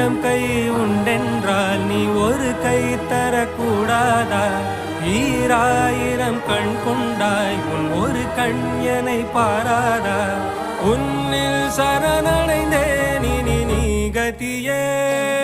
ஆயிரம் கை உண்டென்றால் நீ ஒரு கை தரக்கூடாதா? ஈராயிரம் கண் கொண்டாய் உன் ஒரு கண் என்னை பாராதா? உன்னில் சரணடைந்தேன் இனி நீ கதியே.